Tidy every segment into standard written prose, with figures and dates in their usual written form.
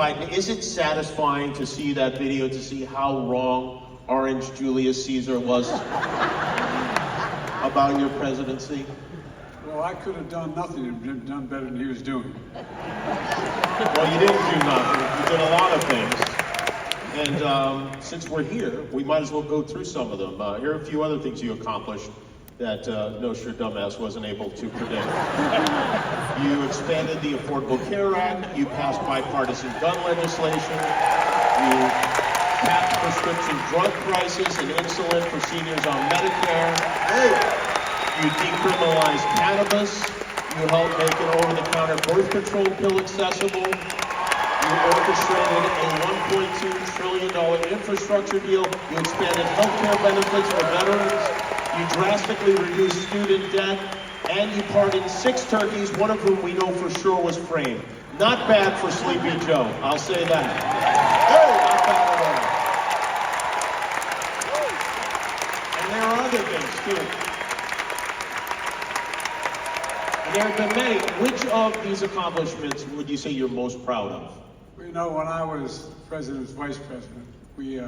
Is it satisfying to see that video, to see how wrong Orange Julius Caesar was about your presidency? Well, I could have done nothing and done better than he was doing. Well, you didn't do nothing. You did a lot of things. And since we're here, we might as well go through some of them. Here are a few other things you accomplished that No Sure Dumbass wasn't able to predict. You expanded the Affordable Care Act. You passed bipartisan gun legislation. You capped prescription drug prices and insulin for seniors on Medicare. You decriminalized cannabis. You helped make an over-the-counter birth control pill accessible. You orchestrated a $1.2 trillion infrastructure deal. You expanded healthcare benefits for veterans. You drastically reduced student debt. And you pardoned 6 turkeys, one of whom we know for sure was framed. Not bad for Sleepy Joe, I'll say that. Not bad at all. And there are other things too. There have been many. Which of these accomplishments would you say you're most proud of? Well, you know, when I was president's vice president, we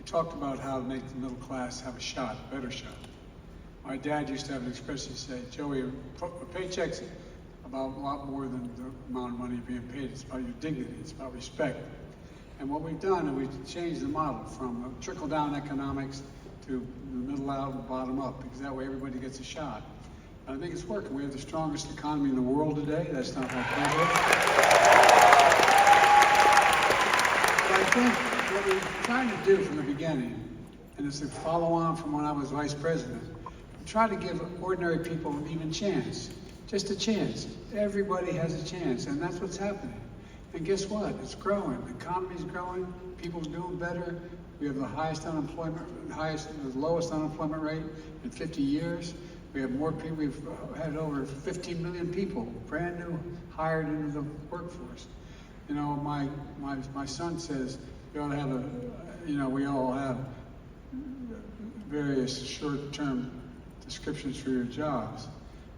talked about how to make the middle class have a shot, a better shot. My dad used to have an expression say, Joey, a paycheck's about a lot more than the amount of money being paid. It's about your dignity. It's about respect. And what we've done is we've changed the model from trickle-down economics to the middle out and bottom up, because that way everybody gets a shot. And I think it's working. We have the strongest economy in the world today. That's not hyperbole. But I think what we're trying to do from the beginning, and it's a follow-on from when I was vice president, try to give ordinary people an even chance. Just a chance. Everybody has a chance, and that's what's happening. And guess what? It's growing. The economy's growing. People's doing better. We have the lowest unemployment rate in 50 years. We have more people. We've had over 15 million people, brand new, hired into the workforce. You know, my son says we ought to have we all have various short-term descriptions for your jobs,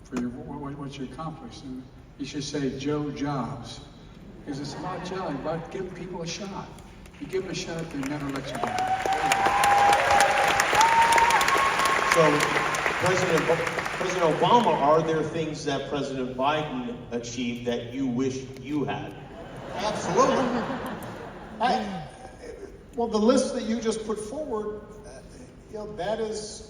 for your what you accomplished, and you should say Joe Jobs, because it's about Joe, about giving people a shot. You give them a shot, they never let you down. So, President Obama, are there things that President Biden achieved that you wish you had? Absolutely. Well, the list that you just put forward, that is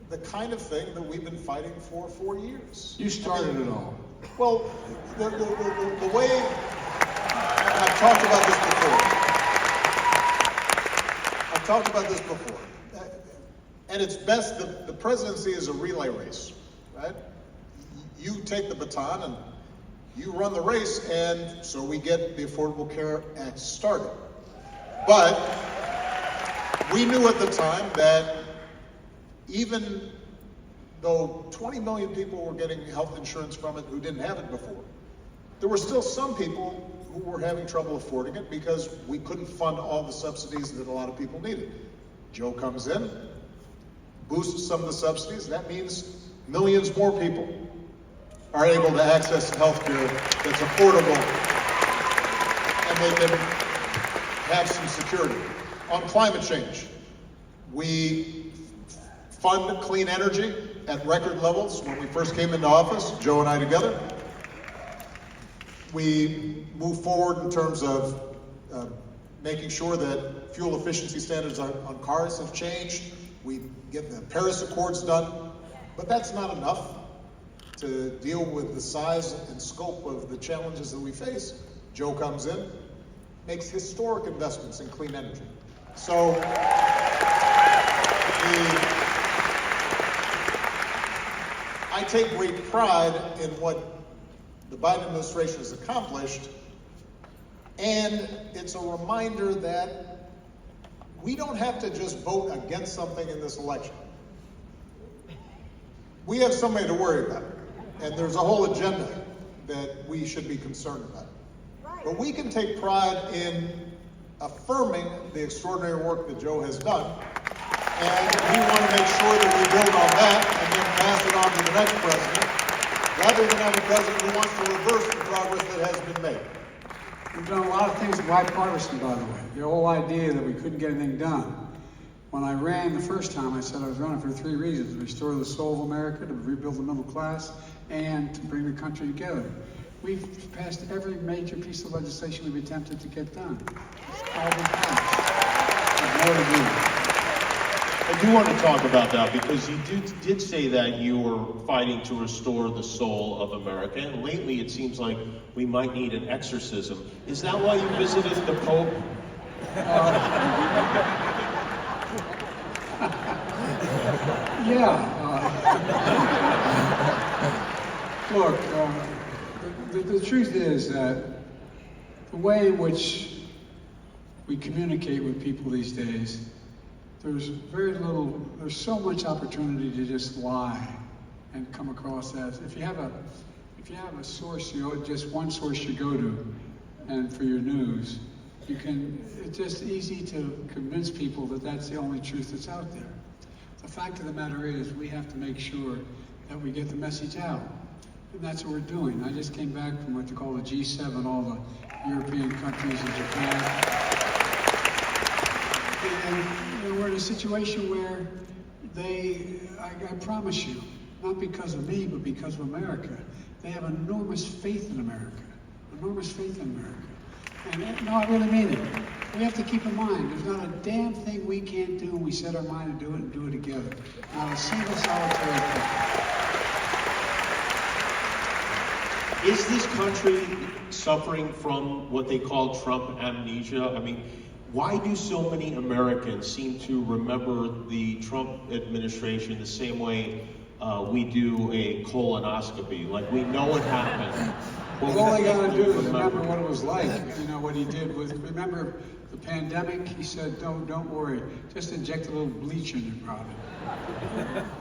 the kind of thing that we've been fighting for 4 years. You started it all. Well, the way, I've talked about this before. And it's best that the presidency is a relay race, right? You take the baton and you run the race, and so we get the Affordable Care Act started. But we knew at the time that even though 20 million people were getting health insurance from it who didn't have it before, there were still some people who were having trouble affording it because we couldn't fund all the subsidies that a lot of people needed. Joe comes in, boosts some of the subsidies. That means millions more people are able to access health care that's affordable, and they can have some security. On climate change, we fund clean energy at record levels. When we first came into office, Joe and I together, we moved forward in terms of making sure that fuel efficiency standards on cars have changed. We get the Paris Accords done, but that's not enough to deal with the size and scope of the challenges that we face. Joe comes in, makes historic investments in clean energy. So I take great pride in what the Biden administration has accomplished, and it's a reminder that we don't have to just vote against something in this election. We have somebody to worry about, and there's a whole agenda that we should be concerned about. But we can take pride in affirming the extraordinary work that Joe has done, and we want to make sure that we build on that and then pass it on to the next president, rather than have a president who wants to reverse the progress that has been made. We've done a lot of things bipartisan, by the way. The whole idea that we couldn't get anything done. When I ran the first time, I said I was running for 3 reasons: to restore the soul of America, to rebuild the middle class, and to bring the country together. We've passed every major piece of legislation we've attempted to get done. It's all been passed. There's more to do. I do want to talk about that because you did say that you were fighting to restore the soul of America, and lately it seems like we might need an exorcism. Is that why you visited the Pope? Look, the truth is that the way in which we communicate with people these days, there's so much opportunity to just lie and come across as, if you have a source, just one source you go to, and for your news, it's just easy to convince people that that's the only truth that's out there. The fact of the matter is, we have to make sure that we get the message out. And that's what we're doing. I just came back from what they call the G7, all the European countries and Japan. And we're in a situation where I promise you, not because of me, but because of America, they have enormous faith in America. Enormous faith in America. And no, I really mean it. We have to keep in mind, there's not a damn thing we can't do when we set our mind to do it and do it together. Not a single solitary thing. Is this country suffering from what they call Trump amnesia? I mean, why do so many Americans seem to remember the Trump administration the same way we do a colonoscopy? Like, we know it happened. Well, all they gotta do is remember what it was like. You know, what he did was, remember the pandemic? He said, don't worry, just inject a little bleach in your product.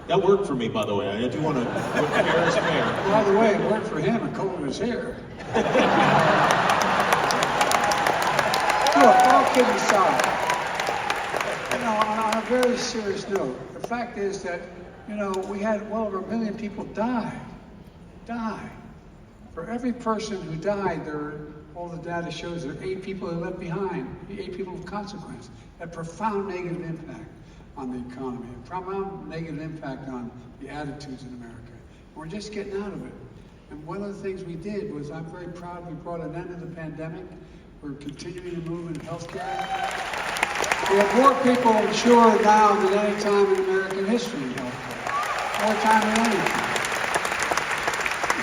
That worked for me, by the way. I do want to put fair as fair. By the way, it worked for him and combed his hair. Look, all kidding aside, on a very serious note, the fact is that, we had well over 1 million people die. For every person who died, all the data shows there are 8 people that left behind, 8 people of consequence. A profound negative impact on the economy, a profound negative impact on the attitudes in America. And we're just getting out of it. And one of the things we did was, I'm very proud, we brought an end to the pandemic. We're continuing to move in healthcare. We have more people insured now than any time in American history in healthcare. More time than anything.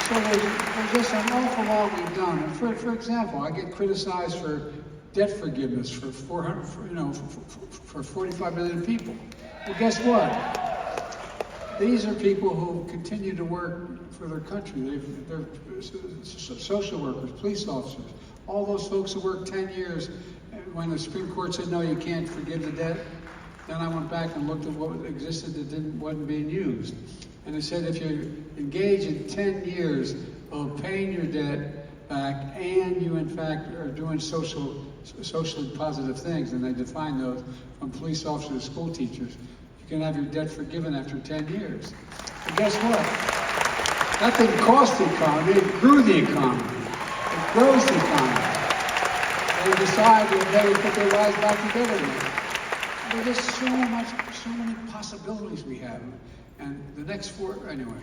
So there's just an awful lot we've done. And for example, I get criticized for debt forgiveness for 45 million people. Well, guess what? These are people who continue to work for their country. They're social workers, police officers, all those folks who worked 10 years. When the Supreme Court said, no, you can't forgive the debt, then I went back and looked at what existed that wasn't being used. And it said, if you engage in 10 years of paying your debt back, and you in fact are doing socially positive things, and they define those from police officers to school teachers, you can have your debt forgiven after 10 years. And guess what? That didn't cost the economy, it grew the economy. It grows the economy. They decide that they put their lives back together again. There's just so many possibilities we have. And the next 4, anyway.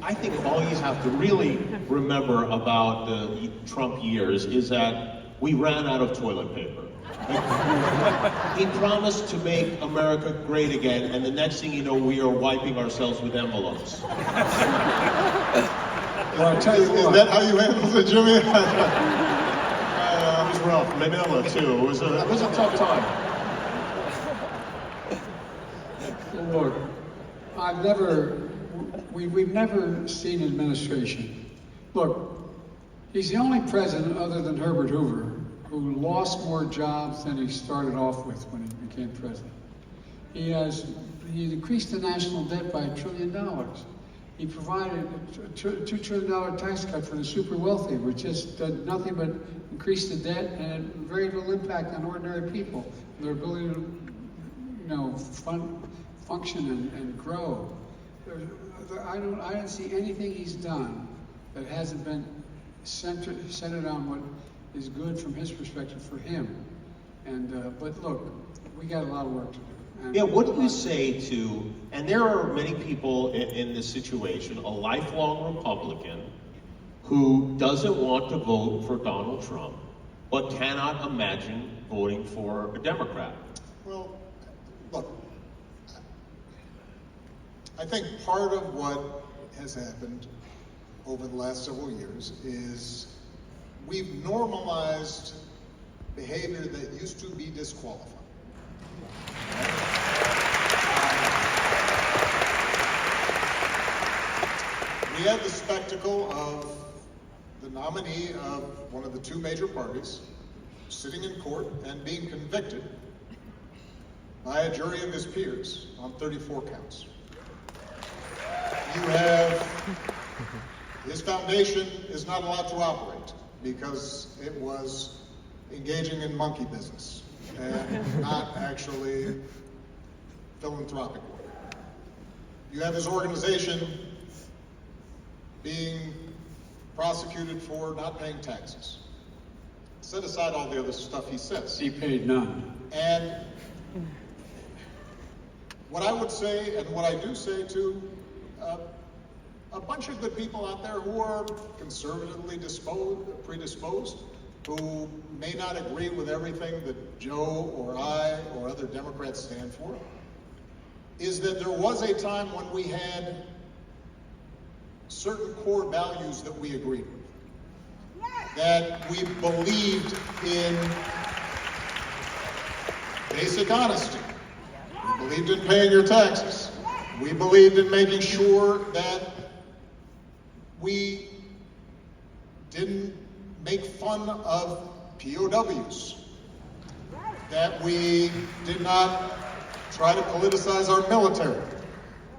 I think all you have to really remember about the Trump years is that we ran out of toilet paper. He promised to make America great again, and the next thing you know, we are wiping ourselves with envelopes. Well, I'll tell you what. Is that how you handled it, Jimmy? It was rough. Manila, too. It was a tough time. Look, we've never seen administration. Look, he's the only president other than Herbert Hoover who lost more jobs than he started off with when he became president. He increased the national debt by $1 trillion. He provided a $2 trillion tax cut for the super wealthy, which just did nothing but increase the debt and had very little impact on ordinary people, their ability to, function and grow. I don't see anything he's done that hasn't been centered on what is good from his perspective for him. And but look, we got a lot of work to do. And Yeah, what do you say to, and there are many people in this situation, a lifelong Republican who doesn't want to vote for Donald Trump, but cannot imagine voting for a Democrat? Well, look, I think part of what has happened over the last several years is we've normalized behavior that used to be disqualified. We had the spectacle of the nominee of one of the two major parties sitting in court and being convicted by a jury of his peers on 34 counts. You have, his foundation is not allowed to operate because it was engaging in monkey business and not actually philanthropic work. You have his organization being prosecuted for not paying taxes. Set aside all the other stuff he says. He paid none. And what I would say, and what I do say to a bunch of good people out there who are conservatively predisposed, who may not agree with everything that Joe or I or other Democrats stand for, is that there was a time when we had certain core values that we agreed with. That we believed in basic honesty. We believed in paying your taxes. We believed in making sure that we didn't make fun of POWs. That we did not try to politicize our military.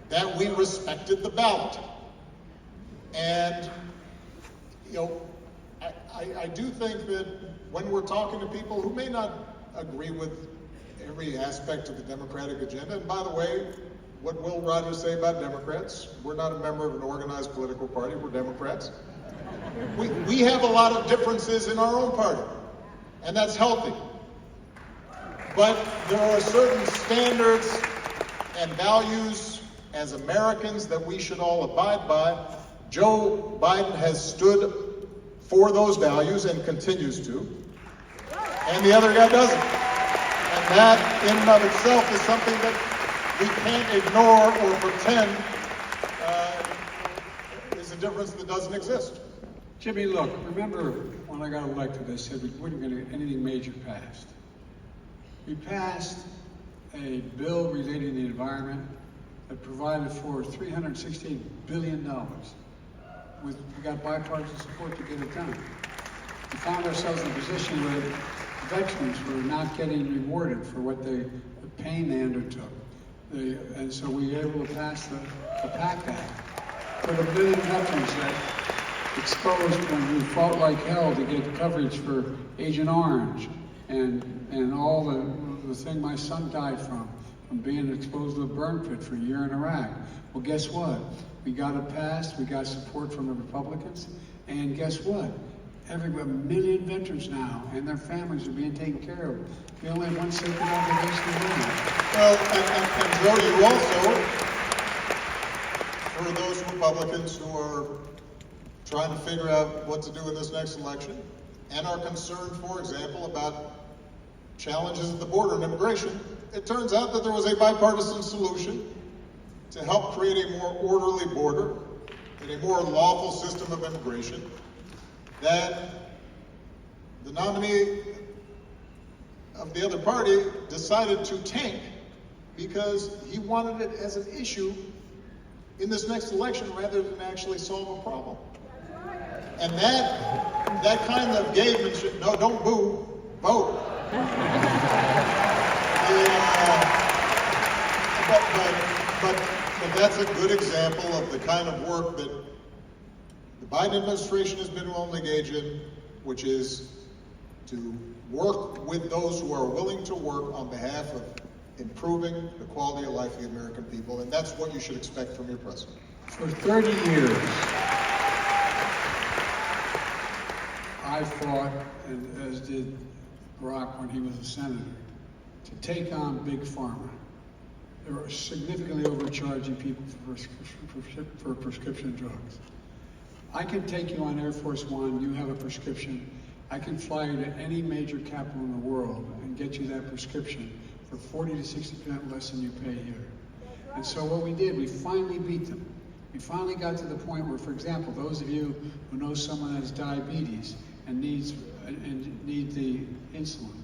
That we respected the ballot. And, you know, I do think that when we're talking to people who may not agree with every aspect of the Democratic agenda, and by the way, what Will Rogers say about Democrats, we're not a member of an organized political party, we're Democrats. We have a lot of differences in our own party, and that's healthy. But there are certain standards and values as Americans that we should all abide by. Joe Biden has stood for those values and continues to, and the other guy doesn't. And that, in and of itself, is something that we can't ignore or pretend is a difference that doesn't exist. Jimmy, look, remember when I got elected, I said we weren't going to get anything major passed. We passed a bill relating to the environment that provided for $368 billion. We got bipartisan support to get it done. We found ourselves in a position where veterans were not getting rewarded for what the pain they undertook. And so we were able to pass the PACT Act for the million veterans that exposed when we fought like hell to get coverage for Agent Orange and all the thing my son died from being exposed to a burn pit for a year in Iraq. Well, guess what? We got it passed, we got support from the Republicans, and guess what? A million veterans now and their families are being taken care of. We only have one sacred obligation to live. Well, and Joe, you also, for those Republicans who are trying to figure out what to do in this next election and are concerned, for example, about challenges at the border and immigration, it turns out that there was a bipartisan solution to help create a more orderly border and a more lawful system of immigration that the nominee of the other party decided to tank because he wanted it as an issue in this next election rather than actually solve a problem. And that kind of gamesmanship, no, don't boo, vote. But that's a good example of the kind of work that the Biden administration has been willing to engage in, which is to work with those who are willing to work on behalf of improving the quality of life of the American people, and that's what you should expect from your president. For 30 years, I fought, and as did Barack when he was a senator, to take on Big Pharma. They were significantly overcharging people for prescription drugs. I can take you on Air Force One, you have a prescription, I can fly you to any major capital in the world and get you that prescription for 40 to 60% less than you pay here. And so what we did, we finally beat them. We finally got to the point where, for example, those of you who know someone that has diabetes and need the insulin,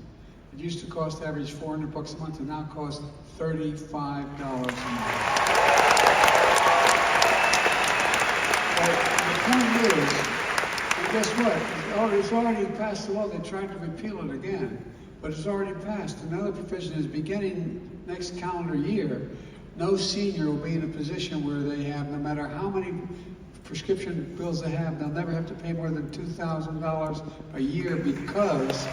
it used to cost average $400 a month, and now costs $35 a month. But the point is, and guess what? It's already passed the law. They tried to repeal it again, but it's already passed. Another provision is beginning next calendar year, no senior will be in a position where they have, no matter how many prescription bills they have, they'll never have to pay more than $2,000 a year, because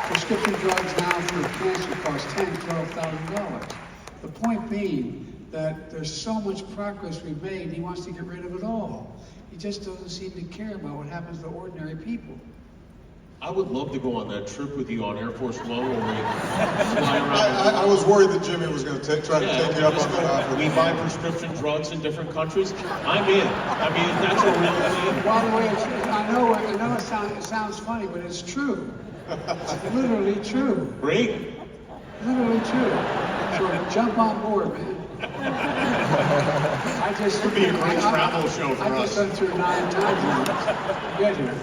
prescription drugs now for cancer cost $10,000, $12,000. The point being that there's so much progress we've made, he wants to get rid of it all. He just doesn't seem to care about what happens to ordinary people. I would love to go on that trip with you on Air Force One where we fly around. I was worried that Jimmy was going to try to take you up on that offer. We buy prescription drugs in different countries. I'm in. I mean, that's a real thing. By the way, I know it sounds funny, but it's true. It's literally true. Great. Literally true. So jump on board, man. This would be a great travel show for I us. just went through 9 times now to get here.